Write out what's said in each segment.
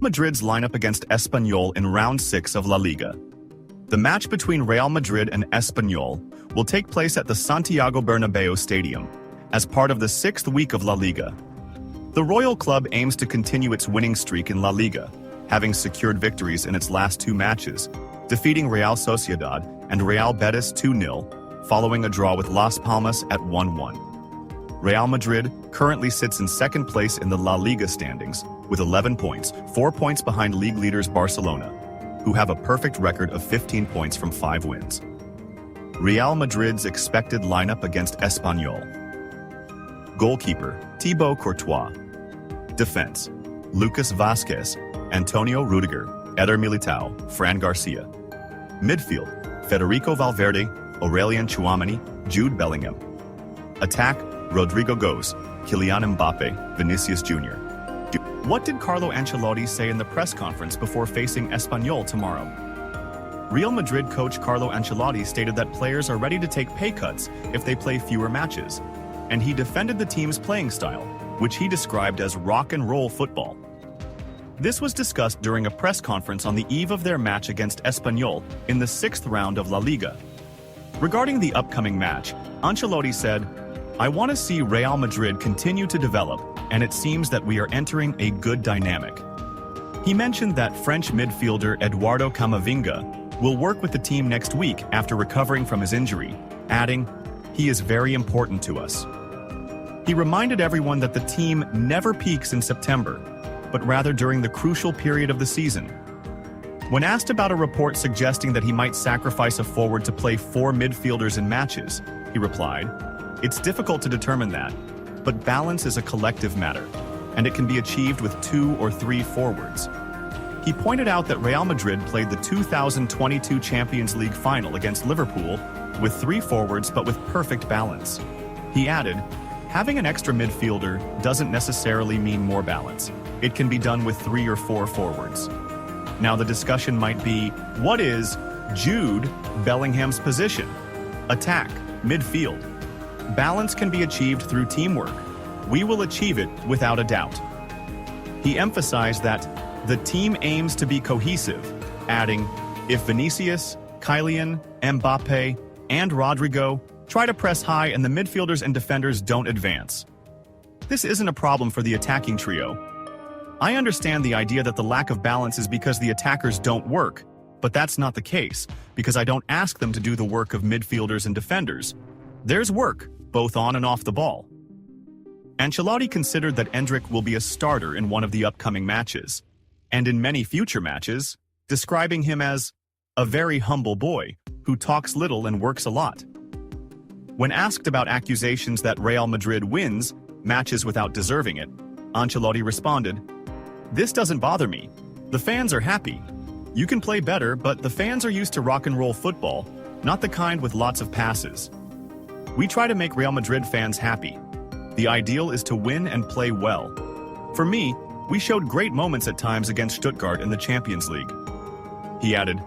Madrid's lineup against Espanyol in round 6 of La Liga. The match between Real Madrid and Espanyol will take place at the Santiago Bernabéu Stadium as part of the 6th week of La Liga. The Royal Club aims to continue its winning streak in La Liga, having secured victories in its last 2 matches, defeating Real Sociedad and Real Betis 2-0, following a draw with Las Palmas at 1-1. Real Madrid currently sits in 2nd place in the La Liga standings with 11 points, 4 points behind league leaders Barcelona, who have a perfect record of 15 points from 5 wins. Real Madrid's expected lineup against Espanyol. Goalkeeper, Thibaut Courtois. Defense, Lucas Vázquez, Antonio Rudiger, Eder Militao, Fran Garcia. Midfield, Federico Valverde, Aurelien Tchouaméni, Jude Bellingham. Attack, Rodrigo Goes, Kylian Mbappe, Vinicius Jr. What did Carlo Ancelotti say in the press conference before facing Espanyol tomorrow? Real Madrid coach Carlo Ancelotti stated that players are ready to take pay cuts if they play fewer matches, and he defended the team's playing style, which he described as rock and roll football. This was discussed during a press conference on the eve of their match against Espanyol in the 6th round of La Liga. Regarding the upcoming match, Ancelotti said, "I want to see Real Madrid continue to develop, and it seems that we are entering a good dynamic." He mentioned that French midfielder Eduardo Camavinga will work with the team next week after recovering from his injury, adding, "He is very important to us." He reminded everyone that the team never peaks in September, but rather during the crucial period of the season. When asked about a report suggesting that he might sacrifice a forward to play 4 midfielders in matches, he replied, "It's difficult to determine that, but balance is a collective matter, and it can be achieved with 2 or 3 forwards." He pointed out that Real Madrid played the 2022 Champions League final against Liverpool with 3 forwards but with perfect balance. He added, "Having an extra midfielder doesn't necessarily mean more balance. It can be done with 3 or 4 forwards." Now the discussion might be, what is Jude Bellingham's position? Attack, midfield. Balance can be achieved through teamwork. We will achieve it without a doubt. He emphasized that the team aims to be cohesive, adding, "If Vinicius, Kylian, Mbappe, and Rodrigo try to press high and the midfielders and defenders don't advance, this isn't a problem for the attacking trio. I understand the idea that the lack of balance is because the attackers don't work, but that's not the case, because I don't ask them to do the work of midfielders and defenders. There's work, both on and off the ball." Ancelotti considered that Endrick will be a starter in one of the upcoming matches, and in many future matches, describing him as a very humble boy who talks little and works a lot. When asked about accusations that Real Madrid wins matches without deserving it, Ancelotti responded, "This doesn't bother me. The fans are happy. You can play better, but the fans are used to rock and roll football, not the kind with lots of passes. We try to make Real Madrid fans happy. The ideal is to win and play well. For me, we showed great moments at times against Stuttgart in the Champions League." He added,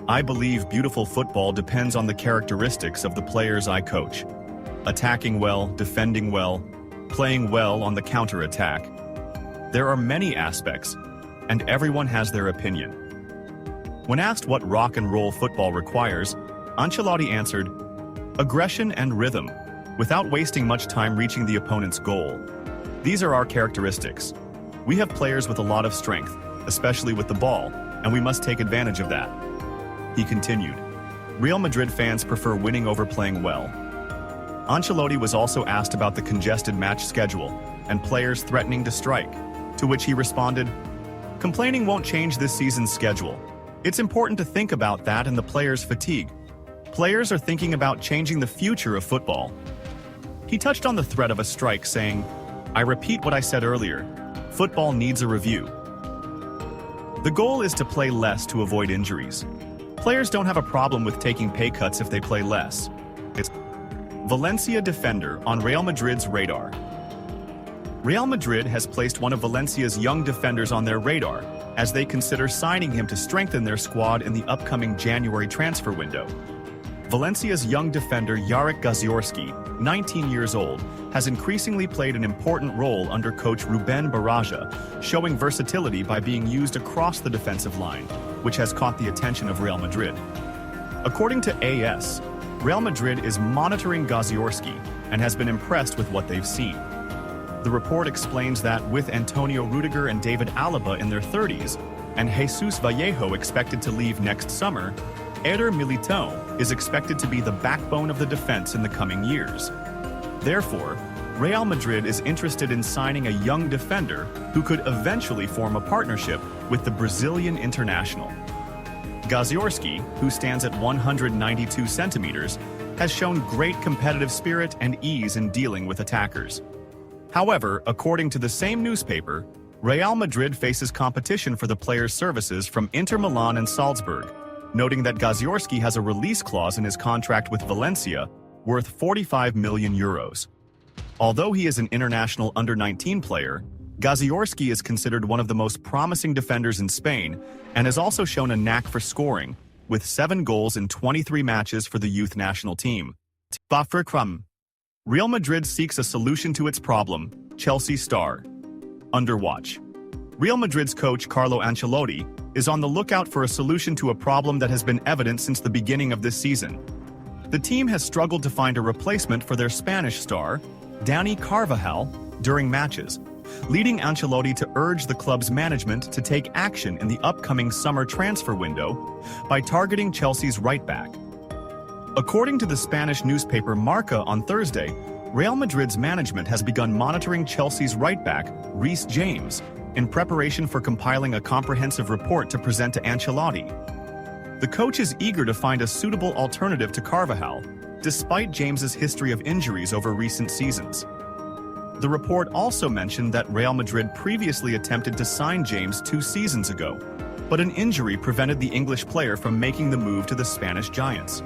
"I believe beautiful football depends on the characteristics of the players I coach. Attacking well, defending well, playing well on the counter-attack. There are many aspects, and everyone has their opinion." When asked what rock and roll football requires, Ancelotti answered, "Aggression and rhythm, without wasting much time reaching the opponent's goal. These are our characteristics. We have players with a lot of strength, especially with the ball, and we must take advantage of that." He continued, "Real Madrid fans prefer winning over playing well." Ancelotti was also asked about the congested match schedule and players threatening to strike, to which he responded, "Complaining won't change this season's schedule. It's important to think about that and the players' fatigue. Players are thinking about changing the future of football." He touched on the threat of a strike, saying, "I repeat what I said earlier. Football needs a review. The goal is to play less to avoid injuries. Players don't have a problem with taking pay cuts if they play less." Valencia defender on Real Madrid's radar. Real Madrid has placed one of Valencia's young defenders on their radar as they consider signing him to strengthen their squad in the upcoming January transfer window. Valencia's young defender Jarek Gasiorowski, 19 years old, has increasingly played an important role under coach Ruben Baraja, showing versatility by being used across the defensive line, which has caught the attention of Real Madrid. According to AS, Real Madrid is monitoring Gasiorowski and has been impressed with what they've seen. The report explains that with Antonio Rudiger and David Alaba in their 30s, and Jesus Vallejo expected to leave next summer, Eder Militão is expected to be the backbone of the defense in the coming years. Therefore, Real Madrid is interested in signing a young defender who could eventually form a partnership with the Brazilian international. Gasiorowski, who stands at 192 centimeters, has shown great competitive spirit and ease in dealing with attackers. However, according to the same newspaper, Real Madrid faces competition for the player's services from Inter Milan and Salzburg, noting that Gasiorowski has a release clause in his contract with Valencia worth 45 million euros. Although he is an international under-19 player, Gasiorowski is considered one of the most promising defenders in Spain and has also shown a knack for scoring, with 7 goals in 23 matches for the youth national team. Real Madrid seeks a solution to its problem, Chelsea star. Underwatch. Real Madrid's coach Carlo Ancelotti is on the lookout for a solution to a problem that has been evident since the beginning of this season. The team has struggled to find a replacement for their Spanish star, Dani Carvajal, during matches, leading Ancelotti to urge the club's management to take action in the upcoming summer transfer window by targeting Chelsea's right-back. According to the Spanish newspaper Marca on Thursday, Real Madrid's management has begun monitoring Chelsea's right-back, Reece James, in preparation for compiling a comprehensive report to present to Ancelotti. The coach is eager to find a suitable alternative to Carvajal, despite James's history of injuries over recent seasons. The report also mentioned that Real Madrid previously attempted to sign James 2 seasons ago, but an injury prevented the English player from making the move to the Spanish Giants.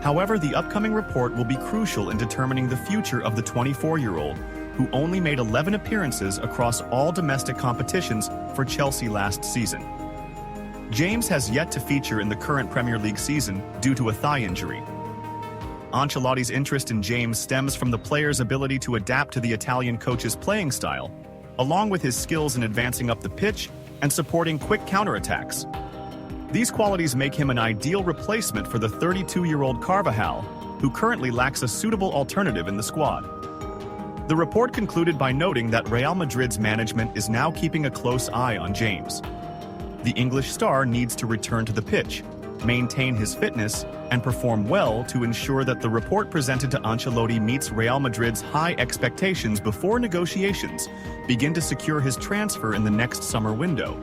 However, the upcoming report will be crucial in determining the future of the 24-year-old, who only made 11 appearances across all domestic competitions for Chelsea last season. James has yet to feature in the current Premier League season due to a thigh injury. Ancelotti's interest in James stems from the player's ability to adapt to the Italian coach's playing style, along with his skills in advancing up the pitch and supporting quick counterattacks. These qualities make him an ideal replacement for the 32-year-old Carvajal, who currently lacks a suitable alternative in the squad. The report concluded by noting that Real Madrid's management is now keeping a close eye on James. The English star needs to return to the pitch, maintain his fitness, and perform well to ensure that the report presented to Ancelotti meets Real Madrid's high expectations before negotiations begin to secure his transfer in the next summer window.